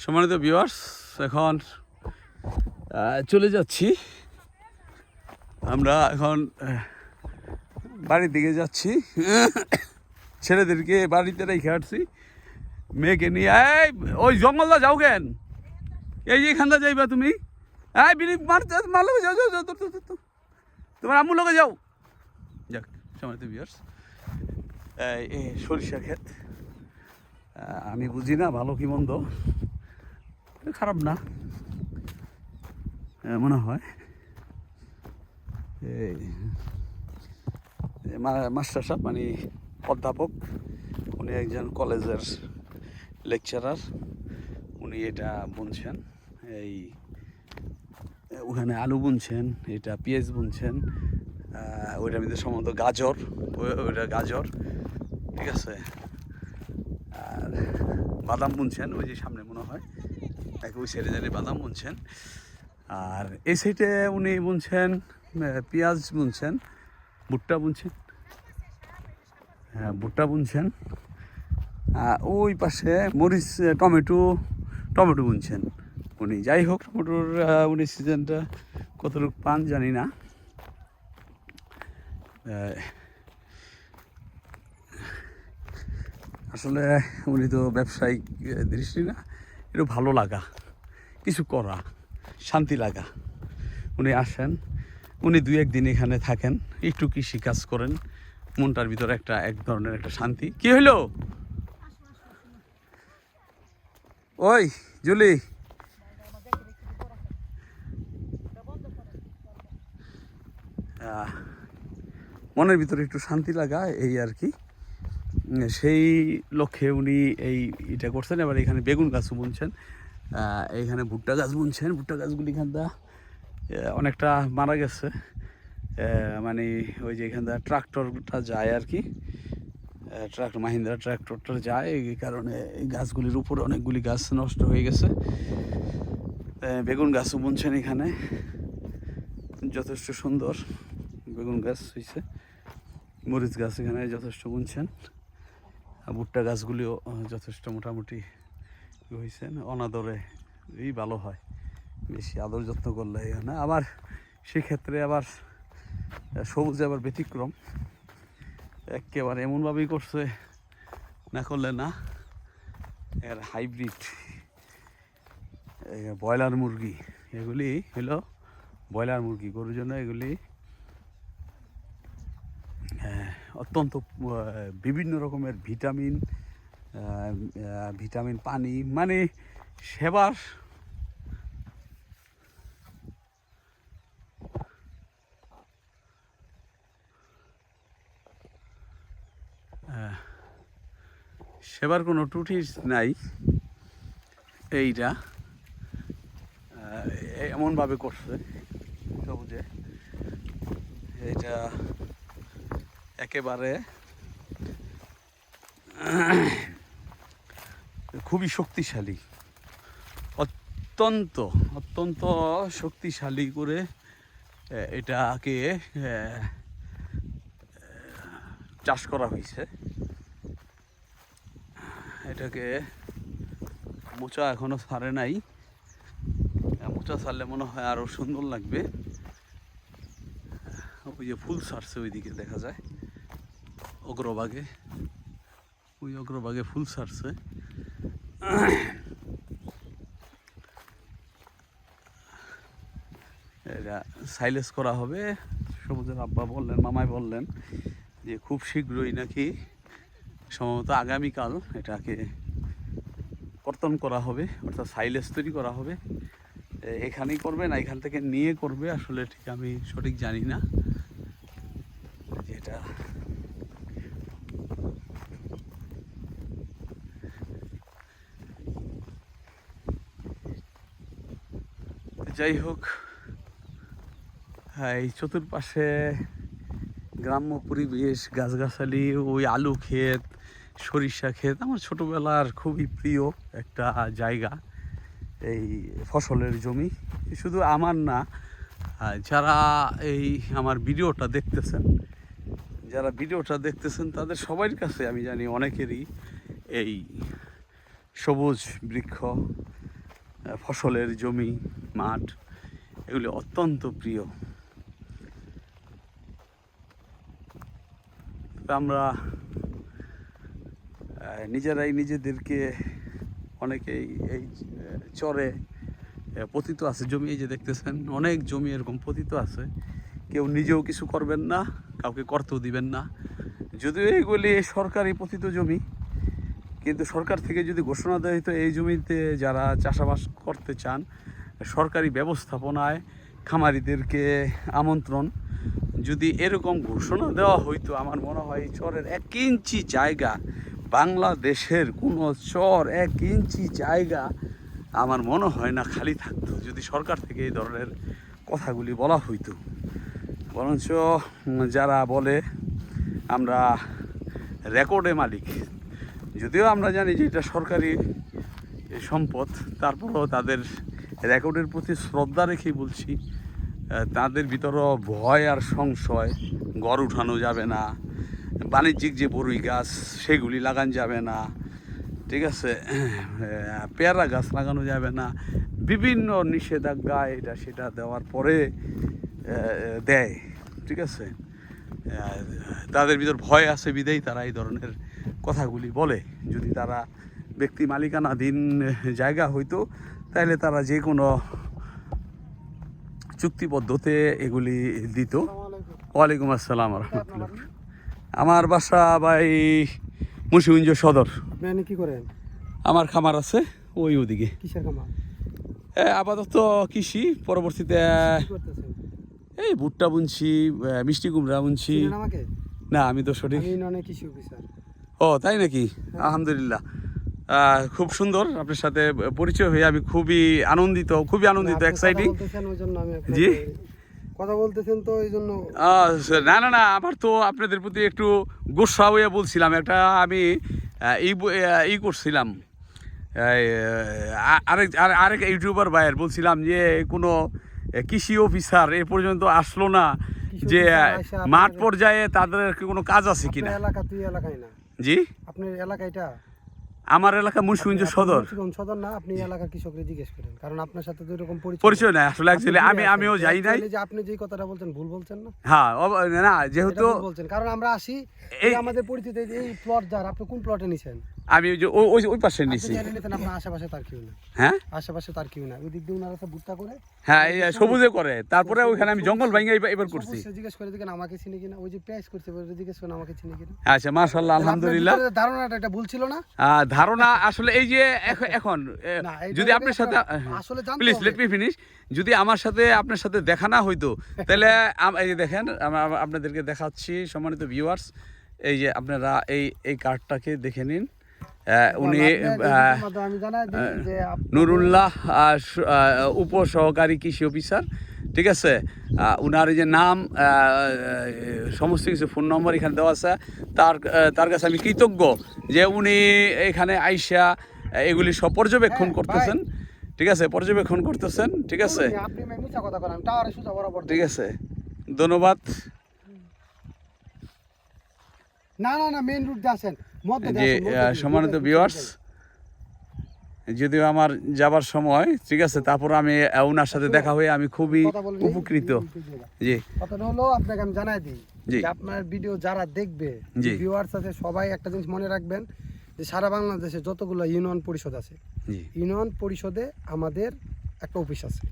সম্মানিত ভিউয়ার্স, এখন চলে যাচ্ছি আমরা। এখন বাড়ির দিকে যাচ্ছি। ছেলেদেরকে বাড়িতে রেখে আসছি, মেয়েকে নিয়ে। ওই জঙ্গলটা যাও কেন? এই যে এখানটা যাইবা তুমি? বিড়ি মারতে মারলে যাও যাও যাও, তোমার আম্মুর লোকে যাও। যাক, সম্মানিত ভিউয়ার্স, সরিষা ক্ষেত। আমি বুঝি না ভালো কি মন্দ, খারাপ না মনে হয়। মাস্টার সাহেব মানে অধ্যাপক, উনি একজন কলেজের লেকচারার, উনি এটা বুনছেন। এই ওখানে আলু বুনছেন, এটা পেঁয়াজ বুনছেন, ওইটার মধ্যে সম্ভবত গাজর, ওইটা গাজর, ঠিক আছে। আর বাদাম বুনছেন ওই যে সামনে মনে হয়, ওই সাইডে দাঁড়িয়ে বাদাম বুনছেন। আর এই সাইডে উনি বুনছেন পেঁয়াজ বুনছেন, ভুট্টা বুনছেন, হ্যাঁ ভুট্টা বুনছেন। ওই পাশে মরিচ, টমেটো বুনছেন উনি। যাই হোক, টমেটোর উনি সিজনটা কতটুকু পান জানি না। আসলে উনি তো ব্যবসায়িক দৃষ্টি না, একটু ভালো লাগা, কিছু করা, শান্তি লাগা। উনি আসেন, উনি 2-1 দিন এখানে থাকেন, একটু কৃষি কাজ করেন, মনটার ভিতরে এক ধরনের একটা শান্তি। কি হইলো? ওই জুলি, মনের ভিতরে একটু শান্তি লাগা, এই আর কি। সেই লক্ষ্যে উনি এটা করছেন। এবার এখানে বেগুন গাছও বুনছেন, এইখানে ভুট্টা গাছ বুনছেন। ভুট্টা গাছগুলি এখানটা অনেকটা মারা গেছে, মানে ওই যে এখানটা ট্রাক্টরটা যায় আর কি, মাহিন্দ্রা ট্রাক্টরটা যায়, এই কারণে এই গাছগুলির উপরে অনেকগুলি গাছ নষ্ট হয়ে গেছে। বেগুন গাছও বুনছেন এখানে, যথেষ্ট সুন্দর বেগুন গাছ হয়েছে। মরিচ গাছ এখানে যথেষ্ট বুনছেন। ভুট্টা গাছগুলিও যথেষ্ট মোটামুটি হয়েছে। অনাদরে ভালো হয়, বেশি আদর যত্ন করলে এখানে। আবার সেক্ষেত্রে আবার সবুজে আবার ব্যতিক্রম, একেবারে এমনভাবেই করছে, না করলে না। এর হাইব্রিড ব্রয়লার মুরগি, এগুলি হলো ব্রয়লার মুরগি, গরুর জন্য এগুলি অত্যন্ত বিভিন্ন রকমের ভিটামিন পানি, মানে সেবার কোনো ত্রুটি নাই। এইটা এমনভাবে করছে সবুজে, এটা একেবারে খুবই শক্তিশালী, অত্যন্ত অত্যন্ত শক্তিশালী করে এটাকে চাষ করা হয়েছে। এটাকে মোচা এখনো ছাড়ে নাই, মোচা ছাড়লে মনে হয় আরও সুন্দর লাগবে। ওই যে ফুল ছাড়ছে ওইদিকে দেখা যায়, অগ্রভাগে, ওই অগ্রভাগে ফুল ছাড়ছে। এটা সাইলেজ করা হবে। সবুজের আব্বা বললেন, মামাই বললেন যে খুব শীঘ্রই নাকি, সম্ভবত আগামীকাল এটাকে কর্তন করা হবে, অর্থাৎ সাইলেজ তৈরি করা হবে। এখানেই করবে না এখান থেকে নিয়ে করবে, আসলে ঠিক আমি সঠিক জানি না। যেটা যাই হোক, এই চতুর্পাশে গ্রাম্য পরিবেশ, গাছগাছালি, ওই আলু ক্ষেত, সরিষা ক্ষেত, আমার ছোটোবেলার খুবই প্রিয় একটা জায়গা এই ফসলের জমি। শুধু আমার না, যারা আমার ভিডিওটা দেখতেছেন তাদের সবার কাছে আমি জানি অনেকেরই এই সবুজ বৃক্ষ, ফসলের জমি মাঠ এগুলি অত্যন্ত প্রিয়। আমরা নিজেরাই নিজেদেরকে অনেকেই এই চরে পতিত আছে জমি, এই যে দেখতেছেন অনেক জমি এরকম পতিত আছে, কেউ নিজেও কিছু করবেন না, কাউকে করতেও দিবেন না। যদিও এইগুলি সরকারি পতিত জমি, কিন্তু সরকার থেকে যদি ঘোষণা দেওয়া হতো এই জমিতে যারা চাষাবাস করতে চান সরকারি ব্যবস্থাপনায় খামারিদেরকে আমন্ত্রণ, যদি এরকম ঘোষণা দেওয়া হইতো আমার মনে হয় চরের 1 ইঞ্চি জায়গা, বাংলাদেশের কোনো চর 1 ইঞ্চি জায়গা আমার মনে হয় না খালি থাকতো যদি সরকার থেকে এই ধরনের কথাগুলি বলা হইতো। বরঞ্চ যারা বলে আমরা রেকর্ডে মালিক, যদিও আমরা জানি যে এটা সরকারি সম্পদ, তারপরেও তাদের রেকর্ডের প্রতি শ্রদ্ধা রেখেই বলছি, তাদের ভিতরও ভয় আর সংশয়। ঘর উঠানো যাবে না, বাণিজ্যিক যে বড়ই গাছ সেগুলি লাগানো যাবে না, ঠিক আছে, পেয়ারা গাছ লাগানো যাবে না, বিভিন্ন নিষেধাজ্ঞা এটা সেটা দেওয়ার পরে দেয়, ঠিক আছে। তাদের ভিতর ভয় আছে বিদেই তারা এই ধরনের কথাগুলি বলে। যদি তারা ব্যক্তি মালিকানাধীন জায়গা হইতো তাহলে তারা যে কোনো চুক্তিবদ্ধতে এগুলি দিত। ওয়ালাইকুম আসসালাম রহমতুল্লাহ। আমার বাসা ভাই মুন্সিগঞ্জ সদর। আপনি কি করেন? আমার খামার আছে ওই ওদিকে। কিসের খামার? আপাতত কৃষি, পরবর্তীতে কি করতেছেন? এই ভুট্টা বুনছি, মিষ্টি কুমড়া বুনছি। চিনেন আমাকে? না, আমি তো সঠিক। আমি ননে কৃষি অফিসার। ও তাই নাকি? আলহামদুলিল্লাহ, খুব সুন্দর আপনার সাথে পরিচয় হয়ে আমি খুবই আনন্দিত, এক্সাইটিং। জি, কথা বলতেছেন তো এই জন্য। না না না, আমার তো আপনাদের প্রতি একটু গোসা হয়ে বলছিলাম, একটা আমি ই করছিলাম, আরেক ইউটিউবার ভাইয়ের বলছিলাম যে কোনো কৃষি অফিসার এ পর্যন্ত আসলো না, যে মাঠ পর্যায়ে তাদের কোনো কাজ আছে কিনা। এলাকা তুই এলাকায় না? জি, আপনার এলাকাটা? আমার এলাকা মুন্সিগঞ্জ সদর। সদর না, আপনি এলাকার কৃষককে জিজ্ঞেস করেন, কারণ আপনার সাথে তো এরকম পরিচয় নাই আসলে। অ্যাকচুয়ালি আমিও যাই নাই। যে আপনি যে কথাটা বলছেন ভুল বলছেন না? হ্যাঁ না, যেহেতু বলছেন, কারণ আমরা আসি এই আমাদের পরিচিত এই প্লট যার, আপনি কোন প্লটে নিছেন? আমি ওই পাশে নিছি। আপনার আশেপাশে তার কেউ না? হ্যাঁ, আশেপাশে তার কেউ না। ওই দিক দিয়ে ওনারা ভুট্টা করে, হ্যাঁ, এই সবুজে করে, তারপরে ওইখানে আমি জঙ্গল ভাঙে এবার করছি। জিজ্ঞেস করে দেখেন আমাকে চিনি কিনা। ওই যে পেঁয়াজ করছে জিজ্ঞেস করেন আমাকে চিনি কিনা। আচ্ছা, মাশাআল্লাহ, আলহামদুলিল্লাহ। ধারণাটা এটা ভুল ছিল না? ধারণা আসলে এই যে এখন যদি আপনার সাথে প্লিজ লেট মি ফিনিশ, যদি আমার সাথে আপনার সাথে দেখা না হইতো তাহলে এই যে দেখেন আপনাদেরকে দেখাচ্ছি সম্মানিত ভিউয়ার্স, এই যে আপনারা এই কার্ডটাকে দেখে নিন। উনি নুরুল্লাহ উপসহকারী কৃষি অফিসার, ঠিক আছে। উনার এই যে নাম, সমস্ত কিছু ফোন নম্বর এখানে দেওয়া আছে। তার কাছে আমি কৃতজ্ঞ যে উনি এখানে আইসা এগুলি সব পর্যবেক্ষণ করতেছেন, ঠিক আছে, ঠিক আছে, ঠিক আছে, ধন্যবাদ। না না না, মেইন রুট দিয়ে আসেন। যে সম্মানিত ভিউয়ার্স, যদিও আমার যাবার সময়, ঠিক আছে, তারপর আমি ওনার সাথে দেখা হয়ে আমি খুবই উপকৃত। জি, কথাটা হলো আপনাকে আমি জানাই দিই যে আপনার ভিডিও যারা দেখবে, ভিউয়ার্স আছে, সবাই একটা জিনিস মনে রাখবেন যে সারা বাংলাদেশে যতগুলো ইউনিয়ন পরিষদ আছে, ইউনিয়ন পরিষদে আমাদের একটা অফিস আছে।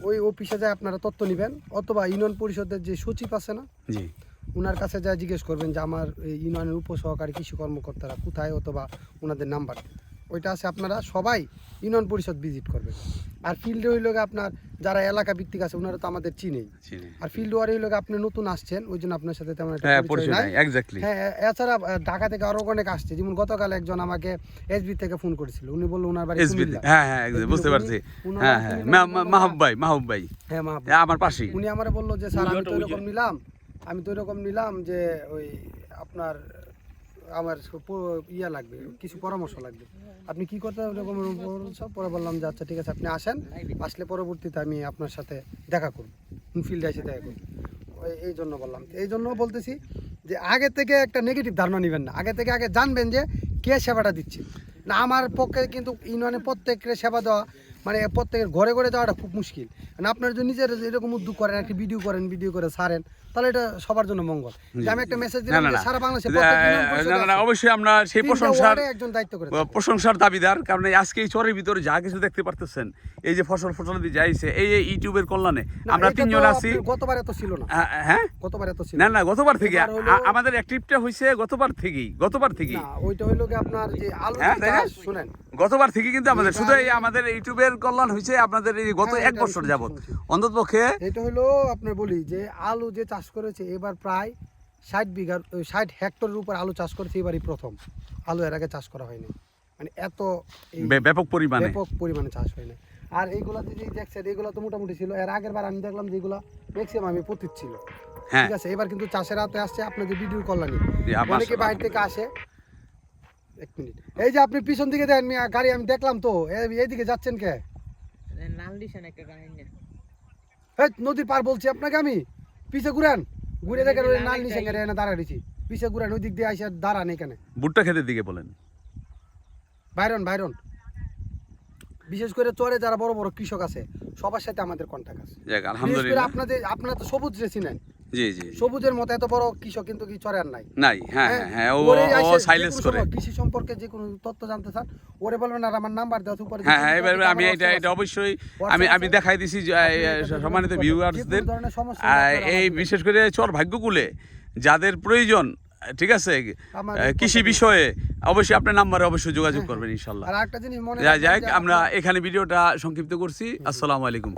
ওই অফিসে যায় আপনারা তথ্য নেবেন, অথবা ইউনিয়ন পরিষদের যে সচিব আছে না, ওনার কাছে যা জিজ্ঞেস করবেন যে আমার ইউনিয়নের উপসহকারী কৃষি কর্মকর্তারা কোথায়, অথবা ওনাদের নাম্বার ওইটা আছে। আপনারা সবাই ইউনিয়ন পরিষদ ভিজিট করবেন। আর ফিল্ডে হইল আপনার যারা এলাকা ভিত্তিক আছে ওনারা তো আমাদের চিনেই। আর ফিল্ড ওয়ার হইল আপনি নতুন আসছেন, ওই জন্য আপনার সাথে তেমন একটা পরিচয় নাই। হ্যাঁ, এছাড়া ঢাকা থেকে আরো অনেক আসছে। যেমন গতকাল একজন আমাকে এসবি থেকে ফোন করেছিল, উনি বললো ওনার বাড়ি কুমিল্লা। হ্যাঁ, বুঝতে পারছি। হ্যাঁ, মাহবুব ভাই, হ্যাঁ, আমার পাশে। উনি আমারে বললো যে স্যার আমি তো এরকম নিলাম যে ওই আপনার আমার ইয়া লাগবে, কিছু পরামর্শ লাগবে, আপনি কি করতে এরকম সব। পরে বললাম যে আচ্ছা ঠিক আছে, আপনি আসেন, আসলে পরবর্তীতে আমি আপনার সাথে দেখা করব, ফিল্ডে এসে দেখা করব। এই জন্য বললাম, এই জন্য বলতেছি যে আগে থেকে একটা নেগেটিভ ধারণা নেবেন না, আগে জানবেন যে কে সেবাটা দিচ্ছে। না আমার পক্ষে কিন্তু ইউনিয়নে প্রত্যেকের সেবা দেওয়া মানে প্রত্যেকের ঘরে ঘরে যাওয়াটা খুব মুশকিল। মানে আপনার যদি নিজের এরকম উদ্যোগ করেন, একটা ভিডিও করেন, ভিডিও করে ছাড়েন, তাহলে এটা সবার জন্য মঙ্গল। যে আমি একটা মেসেজ দিলাম যে সারা বাংলাদেশে প্রত্যেক ইউনিয়ন পরিষদে না অবশ্যই আমরা সেই একজন দায়িত্ব করে প্রশংসার দাবিদার, কারণ আজকে এই চরের ভিতরে যা কিছু দেখতে পারতেছেন, এই যে ফসলাদি যাইছে এই ইউটিউবের কল্যাণে আমরা তিনজন আছি। গতবার এত ছিল না। হ্যাঁ গতবার এত ছিল না গতবার থেকে আমাদের অ্যাক্টিভটা হইছে গতবার থেকেই না ওইটা হইলো কি আপনার যে আলু চাষ শুনেন গতবার থেকে কিন্তু আমাদের শুধু এই আমাদের ইউটিউবের কল্যাণ হয়েছে আপনাদের এই গত 1 বছর যাবত অন্ততপক্ষে। এটা হলো আপনার বলি যে আলু যে চাষ করেছে এবার প্রায় 60 হেক্টরের উপর আলু চাষ করেছে, এবারই প্রথম। আলু এর আগে চাষ করা হয়নি, মানে এত ব্যাপক পরিমাণে চাষ হয়নি। আর এইগুলা যে দেখছেন এগুলো তো মোটামুটি ছিল, এর আগের বার আমি দেখলাম যেগুলো ম্যাক্সিমাম আমি পতিত ছিল। ঠিক আছে, এবার কিন্তু চাষের হাতে আসছে আপনাদের ভিডিও কল্যাণী, অনেকে বাইরে থেকে আসে। 1 মিনিট, এই যে আপনি পিছন দিকে দেন গাড়ি, আমি দেখলাম তো এইদিকে যাচ্ছেন কে? নদীর পার বলছি আপনাকে আমি, পিছে ঘুরান, ঘুরে দেখেন ওই নাল নিশান এনে দাঁড়াইছি, পিছে ঘুরান, ওই দিক দিয়ে আইসা দাঁড়ান এখানে। ভুট্টা ক্ষেতের দিকে বলেন, বাইরন বিশেষ করে চরে যারা বড় বড় কৃষক আছে সবার সাথে আমাদের কন্টাক্ট আছে। আলহামদুলিল্লাহ, আপনারা তো সবুজ রে চিনেন। জি জি, সবুজের মতো এত বড় কৃষক কিন্তু কি চরে আর নাই। হ্যাঁ ও সাইলেন্স করে কৃষি সম্পর্কে যে কোনো তথ্য জানতে চান ওরে বলবেন, আর আমার নাম্বার দেওয়া উপরে। হ্যাঁ এবার আমি এটা অবশ্যই আমি দেখাই দিছি সম্মানিত ভিউয়ার্সদের। এই বিশেষ করে চর ভাগ্যকুলে যাদের প্রয়োজন, ঠিক আছে, কৃষি বিষয়ে অবশ্যই আপনার নাম্বারে অবশ্যই যোগাযোগ করবেন ইনশাআল্লাহ। আর একটা জিনিস মনে যাই আমরা এখানে ভিডিওটা সংক্ষিপ্ত করছি। আসসালামু আলাইকুম।